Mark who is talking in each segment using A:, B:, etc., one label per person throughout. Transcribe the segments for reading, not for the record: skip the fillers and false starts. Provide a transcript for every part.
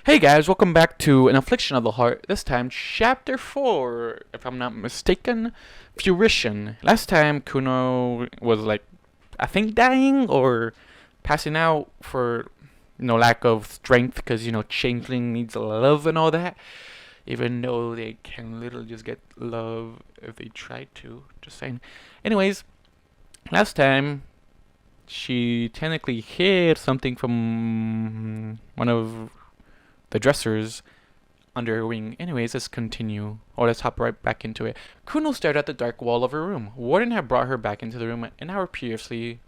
A: Hey guys, welcome back to an Affliction of the Heart. This time, Chapter 4, if I'm not mistaken, Fruition. Last time, Kuno was like, I think dying or passing out for, lack of strength because, changeling needs love and all that. Even though they can literally just get love if they try to. Just saying. Anyways, last time, she technically hid something from one of the dressers under her wing. Anyways, let's continue. Or let's hop right back into it. Kuno stared at the dark wall of her room. Warden had brought her back into the room an hour previously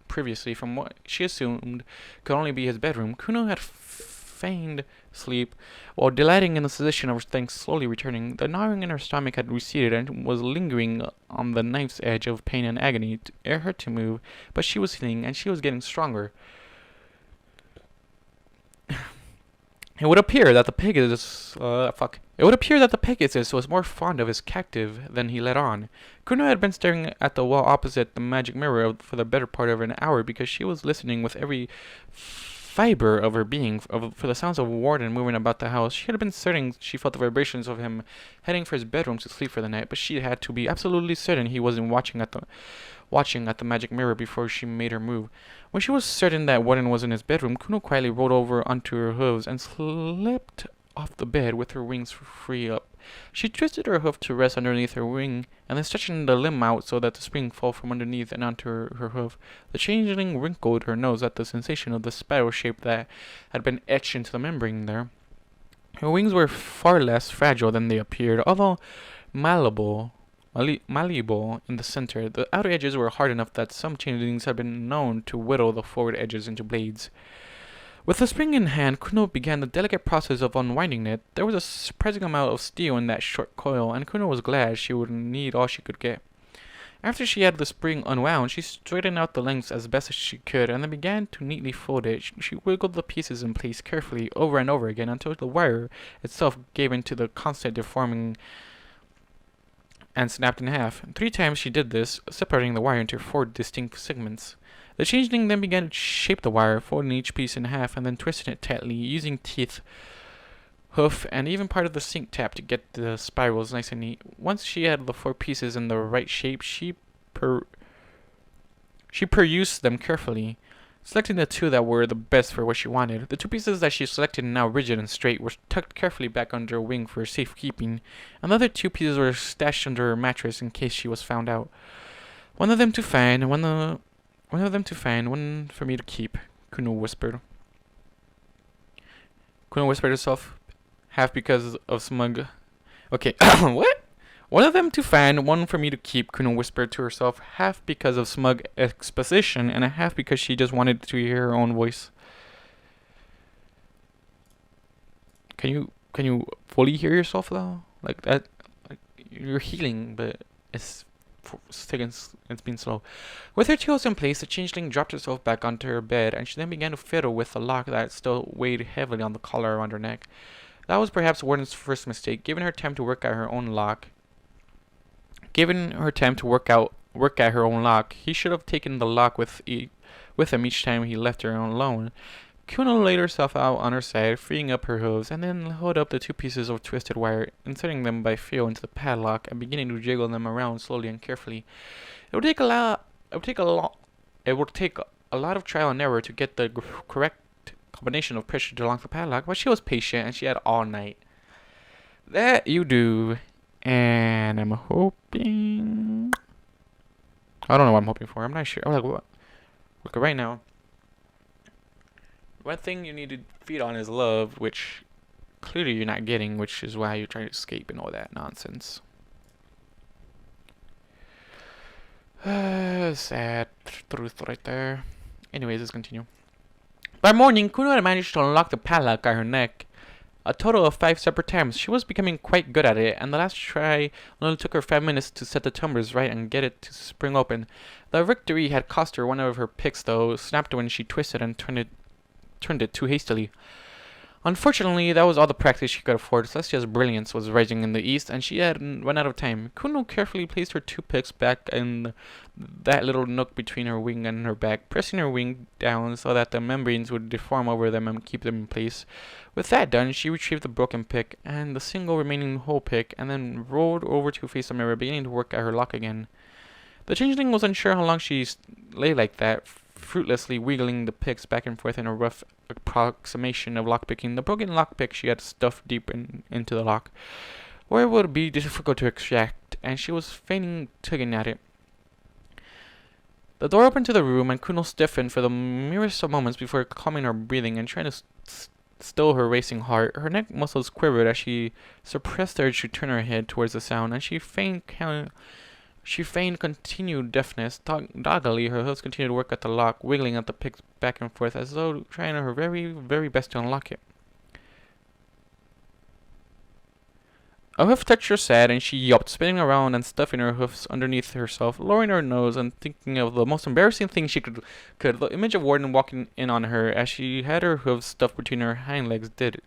A: from what she assumed could only be his bedroom. Kuno had feigned sleep while delighting in the sensation of things slowly returning. The gnawing in her stomach had receded and was lingering on the knife's edge of pain and agony. It hurt to move, but she was healing and she was getting stronger. It would appear that the Pegasus was more fond of his captive than he let on. Kuno had been staring at the wall opposite the magic mirror for the better part of an hour because she was listening with every fiber of her being for the sounds of Warden moving about the house. She had been certain she felt the vibrations of him heading for his bedroom to sleep for the night, but she had to be absolutely certain he wasn't watching at the magic mirror before she made her move. When she was certain that Warden was in his bedroom, Kuno quietly rolled over onto her hooves and slipped off the bed with her wings free up. She twisted her hoof to rest underneath her wing, and then stretching the limb out so that the spring fell from underneath and onto her hoof. The changeling wrinkled her nose at the sensation of the spiral shape that had been etched into the membrane there. Her wings were far less fragile than they appeared, although malleable in the center. The outer edges were hard enough that some changelings had been known to whittle the forward edges into blades. With the spring in hand, Kuno began the delicate process of unwinding it. There was a surprising amount of steel in that short coil, and Kuno was glad she would need all she could get. After she had the spring unwound, she straightened out the lengths as best as she could, and then began to neatly fold it. She wiggled the pieces in place carefully over and over again until the wire itself gave in to the constant deforming and snapped in half. 3 times she did this, separating the wire into 4 distinct segments. The changeling then began to shape the wire, folding each piece in half and then twisting it tightly, using teeth, hoof, and even part of the sink tap to get the spirals nice and neat. Once she had the 4 pieces in the right shape, she perused them carefully, selecting the 2 that were the best for what she wanted. The 2 pieces that she selected, now rigid and straight, were tucked carefully back under her wing for safekeeping, and the other 2 pieces were stashed under her mattress in case she was found out. One of them to find, one for me to keep, Kuno whispered. Kuno whispered herself, half because of smug. Okay, what? One of them to find, one for me to keep, Kuno whispered to herself, half because of smug exposition, and a half because she just wanted to hear her own voice. Can you fully hear yourself though? Like that, like you're healing, but it's been slow. With her tools in place, the changeling dropped herself back onto her bed, and she then began to fiddle with the lock that still weighed heavily on the collar around her neck. That was perhaps Warden's first mistake, giving her time to work at her own lock. He should have taken the lock with him each time he left her alone. Kuno laid herself out on her side, freeing up her hooves, and then held up the 2 pieces of twisted wire, inserting them by feel into the padlock and beginning to jiggle them around slowly and carefully. It would take a lot of trial and error to get the correct combination of pressure to lock the padlock, but she was patient and she had all night. That you do. And I'm hoping... I don't know what I'm hoping for. I'm not sure. I'm like, what? Look, right now, one thing you need to feed on is love, which clearly you're not getting, which is why you're trying to escape and all that nonsense. Sad truth right there. Anyways, let's continue. By morning, Kuno had managed to unlock the padlock at her neck a total of 5 separate times. She was becoming quite good at it, and the last try only took her 5 minutes to set the tumblers right and get it to spring open. The victory had cost her one of her picks, though, snapped when she twisted and turned it too hastily. Unfortunately, that was all the practice she could afford. Celestia's brilliance was rising in the east, and she had run out of time. Kuno carefully placed her two picks back in that little nook between her wing and her back, pressing her wing down so that the membranes would deform over them and keep them in place. With that done, she retrieved the broken pick and the single remaining whole pick, and then rolled over to face the mirror, beginning to work at her lock again. The changeling was unsure how long she lay like that, fruitlessly wiggling the picks back and forth in a rough approximation of lockpicking. The broken lockpick she had stuffed deep into the lock, where it would be difficult to extract, and she was feigning tugging at it. The door opened to the room, and Kuno stiffened for the merest of moments before calming her breathing and trying to still her racing heart. Her neck muscles quivered as she suppressed the urge to turn her head towards the sound, and she feigned continued deafness. Doggedly, her hooves continued to work at the lock, wiggling at the picks back and forth as though trying her very, very best to unlock it. A hoof touched her side, and she yelped, spinning around and stuffing her hoofs underneath herself, lowering her nose and thinking of the most embarrassing thing she could. The image of Warden walking in on her as she had her hooves stuffed between her hind legs did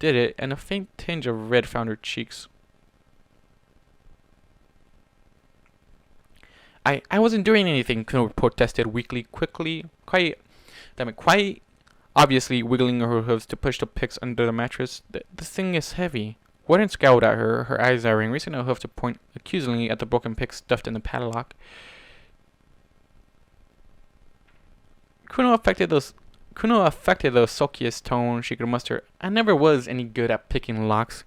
A: it, and a faint tinge of red found her cheeks. I wasn't doing anything, Kuno protested weakly, quite obviously wiggling her hooves to push the picks under the mattress. This thing is heavy. Warden scowled at her, her eyes narrowing, raising a hoof to point accusingly at the broken pick stuffed in the padlock. Kuno affected the sulkiest tone she could muster. I never was any good at picking locks.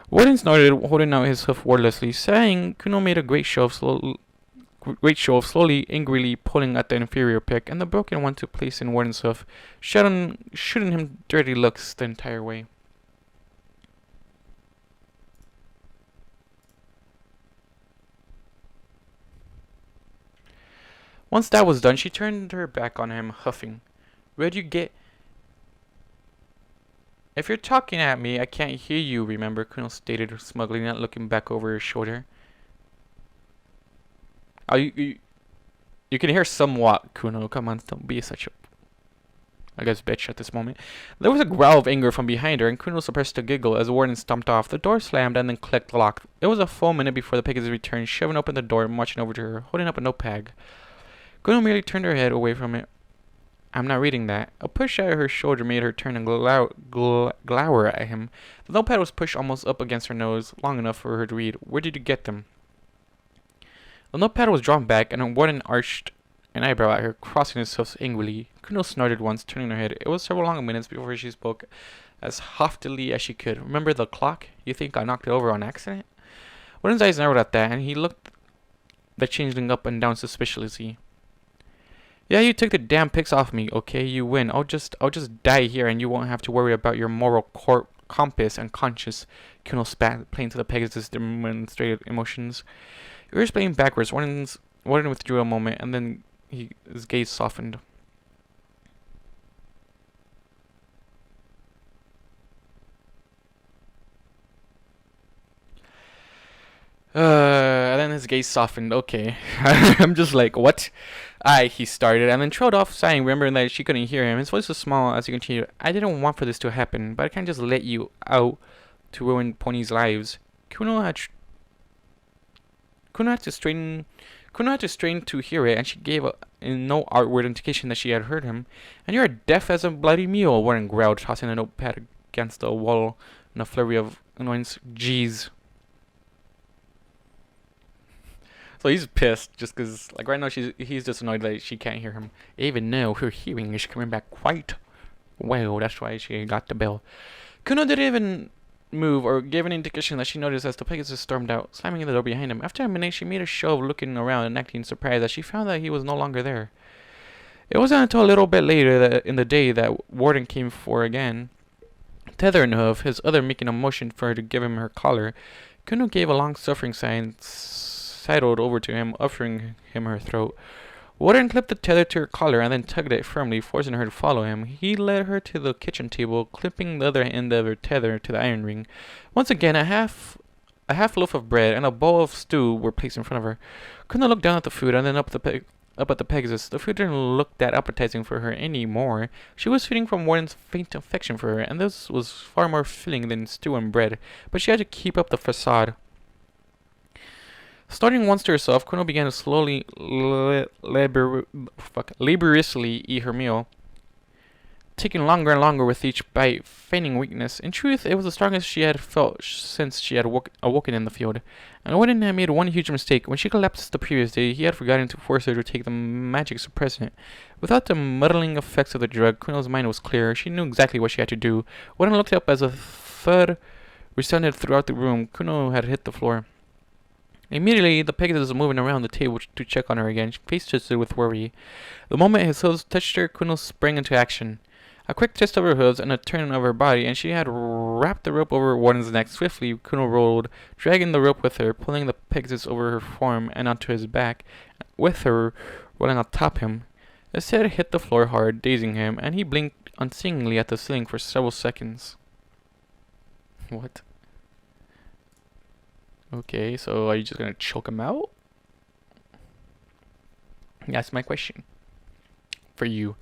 A: Warden snorted, holding out his hoof wordlessly. Sighing, Kuno made a great show of slowly, angrily pulling at the inferior pick, and the broken one to place in Warden's hoof, shooting him dirty looks the entire way. Once that was done, she turned her back on him, huffing. Where'd you get... If you're talking at me, I can't hear you, remember, Kuno stated smugly, not looking back over her shoulder. Oh, you can hear somewhat, Kuno. Come on, don't be such a... I guess bitch at this moment. There was a growl of anger from behind her, and Kuno suppressed a giggle as Warden stomped off. The door slammed and then clicked locked. It was a full minute before the Pegasus returned, shoving open the door and marching over to her, holding up a notepad. Kuno merely turned her head away from it. I'm not reading that. A push at her shoulder made her turn and glower at him. The notepad was pushed almost up against her nose, long enough for her to read. Where did you get them? The notepad was drawn back, and Warden arched an eyebrow at her, crossing his hoofs angrily. Kuno snorted once, turning her head. It was several long minutes before she spoke, as haughtily as she could. Remember the clock? You think I knocked it over on accident? Warden's eyes narrowed at that, and he looked the changeling up and down suspiciously. Yeah, you took the damn picks off me. Okay, you win. I'll just die here, and you won't have to worry about your moral compass and conscience. Kuno spat, playing to the Pegasus' demonstrated emotions. Ears playing backwards. Warden withdrew a moment, and then his gaze softened. And then his gaze softened. Okay. I'm just like, what? He started, and then trailed off, sighing, remembering that she couldn't hear him. His voice was small as he continued. I didn't want for this to happen, but I can't just let you out to ruin ponies' lives. Kuno had to strain to hear it, and she gave no outward indication that she had heard him. And you're deaf as a bloody mule, Warden growled, tossing the notepad against the wall in a flurry of annoyance. Jeez. So he's pissed just because, like, right now he's just annoyed that she can't hear him. Even though her hearing is coming back quite well, that's why she got the bell. Kuno didn't even move or give an indication that she noticed as the Pegasus stormed out, slamming the door behind him. After a minute, she made a show of looking around and acting surprised as she found that he was no longer there. It wasn't until a little bit later in the day that Warden came for again. Tether and Hoof, his other making a motion for her to give him her collar. Kuno gave a long suffering sigh and sidled over to him, offering him her throat. Warden clipped the tether to her collar and then tugged it firmly, forcing her to follow him. He led her to the kitchen table, clipping the other end of her tether to the iron ring. Once again, a half loaf of bread and a bowl of stew were placed in front of her. Kuno looked down at the food and then up up at the Pegasus. The food didn't look that appetizing for her anymore. She was feeding from Warden's faint affection for her, and this was far more filling than stew and bread, but she had to keep up the facade. Starting once to herself, Kuno began to slowly, laboriously eat her meal, taking longer and longer with each bite, feigning weakness. In truth, it was the strongest she had felt since she had awoken in the field. And Warden had made one huge mistake. When she collapsed the previous day, he had forgotten to force her to take the magic suppressant. Without the muddling effects of the drug, Kuno's mind was clear. She knew exactly what she had to do. Warden looked up as a thud resounded throughout the room. Kuno had hit the floor. Immediately, the Pegasus was moving around the table to check on her again, face twisted with worry. The moment his hooves touched her, Kuno sprang into action. A quick twist of her hooves and a turn of her body, and she had wrapped the rope over Warden's neck. Swiftly, Kuno rolled, dragging the rope with her, pulling the Pegasus over her form and onto his back, with her rolling atop him. His head hit the floor hard, dazing him, and he blinked unseeingly at the ceiling for several seconds. What? Okay, so are you just gonna choke him out? That's my question for you.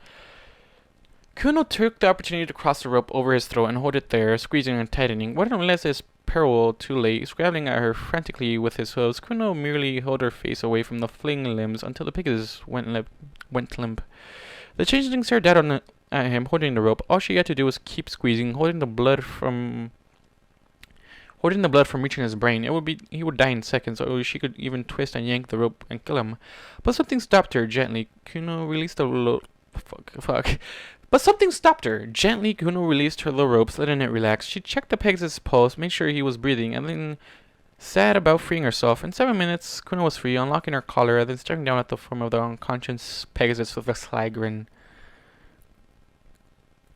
A: Kuno took the opportunity to cross the rope over his throat and hold it there, squeezing and tightening. Warden realized his peril too late. Scrabbling at her frantically with his hooves, Kuno merely held her face away from the fleeing limbs until the Pegasus went limp. The changeling stared down at him, holding the rope. All she had to do was keep squeezing, holding the blood from reaching his brain. He would die in seconds, or she could even twist and yank the rope and kill him. But something stopped her gently. Kuno released the But something stopped her. Gently, Kuno released her the ropes, letting it relax. She checked the Pegasus' pulse, made sure he was breathing, and then sad about freeing herself. In 7 minutes, Kuno was free, unlocking her collar, and then staring down at the form of the unconscious Pegasus with a sly grin.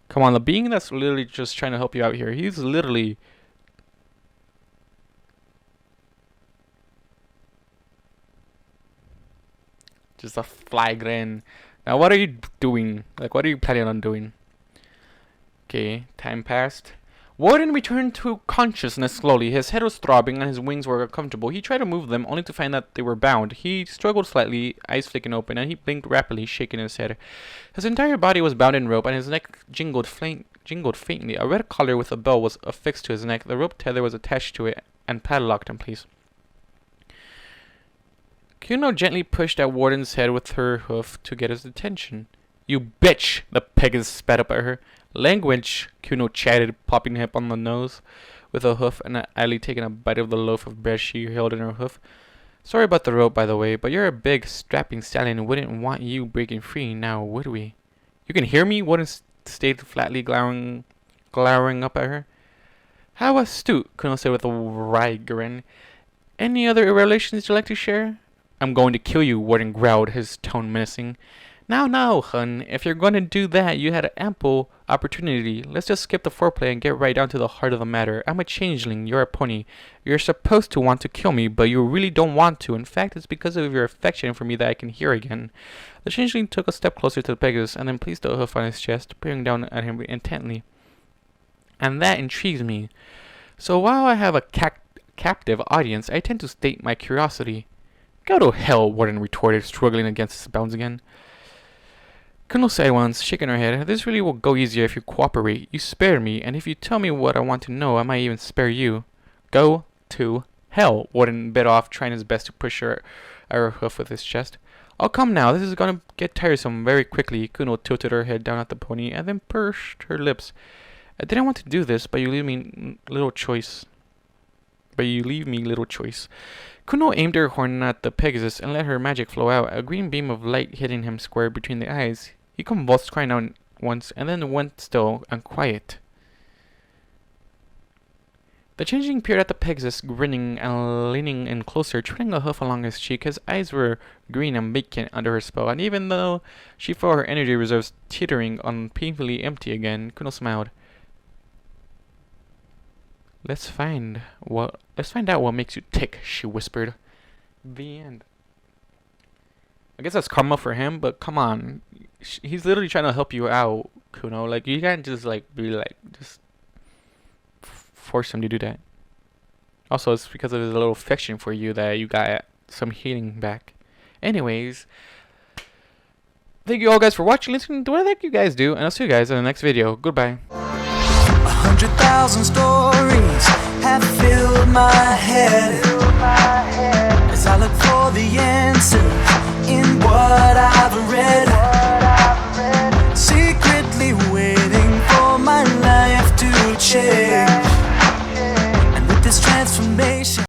A: Come on, the being that's literally just trying to help you out here. He's literally... just a fly grin. Now what are you doing? Like, what are you planning on doing? Okay, time passed. Warden returned to consciousness slowly. His head was throbbing and his wings were uncomfortable. He tried to move them, only to find that they were bound. He struggled slightly, eyes flicking open, and he blinked rapidly, shaking his head. His entire body was bound in rope, and his neck jingled faintly. A red collar with a bell was affixed to his neck. The rope tether was attached to it and padlocked in place. Kuno gently pushed at Warden's head with her hoof to get his attention. "You bitch!" the Pegasus spat up at her. "Language," Kuno chatted, popping him on the nose with a hoof and idly taking a bite of the loaf of bread she held in her hoof. "Sorry about the rope, by the way, but you're a big, strapping stallion and wouldn't want you breaking free now, would we?" "You can hear me?" Warden stayed flatly glowering up at her. "How astute," Kuno said with a wry grin. "Any other revelations you'd like to share?" "I'm going to kill you," Warden growled, his tone menacing. Now, hun, if you're going to do that, you had ample opportunity. Let's just skip the foreplay and get right down to the heart of the matter. I'm a changeling, you're a pony. You're supposed to want to kill me, but you really don't want to. In fact, it's because of your affection for me that I can hear again. The changeling took a step closer to the Pegasus and then placed a hoof on his chest, peering down at him intently. "And that intrigues me. So while I have a captive audience, I tend to state my curiosity." "Go to hell," Warden retorted, struggling against his bounds again. Kuno sighed once, shaking her head. "This really will go easier if you cooperate. You spared me, and if you tell me what I want to know, I might even spare you." "Go to hell," Warden bit off, trying his best to push her hoof with his chest. "I'll come now. This is gonna get tiresome very quickly." Kuno tilted her head down at the pony and then pursed her lips. "I didn't want to do this, but you leave me little choice. Kuno aimed her horn at the Pegasus and let her magic flow out, a green beam of light hitting him square between the eyes. He convulsed, crying out once, and then went still and quiet. The changeling peered at the Pegasus, grinning and leaning in closer, trailing a hoof along his cheek. His eyes were green and vacant under her spell, and even though she felt her energy reserves teetering on painfully empty again, Kuno smiled. Let's find out what makes you tick," she whispered. The end. I guess that's karma for him, but come on. He's literally trying to help you out, Kuno. Like, you can't just, just force him to do that. Also, it's because of his little affection for you that you got some healing back. Anyways, Thank you all guys for watching, listening to what I think you guys do, and I'll see you guys in the next video. Goodbye.
B: 100,000 stories have filled my head as I look for the answers in what I've read. Secretly waiting for my life to change, and with this transformation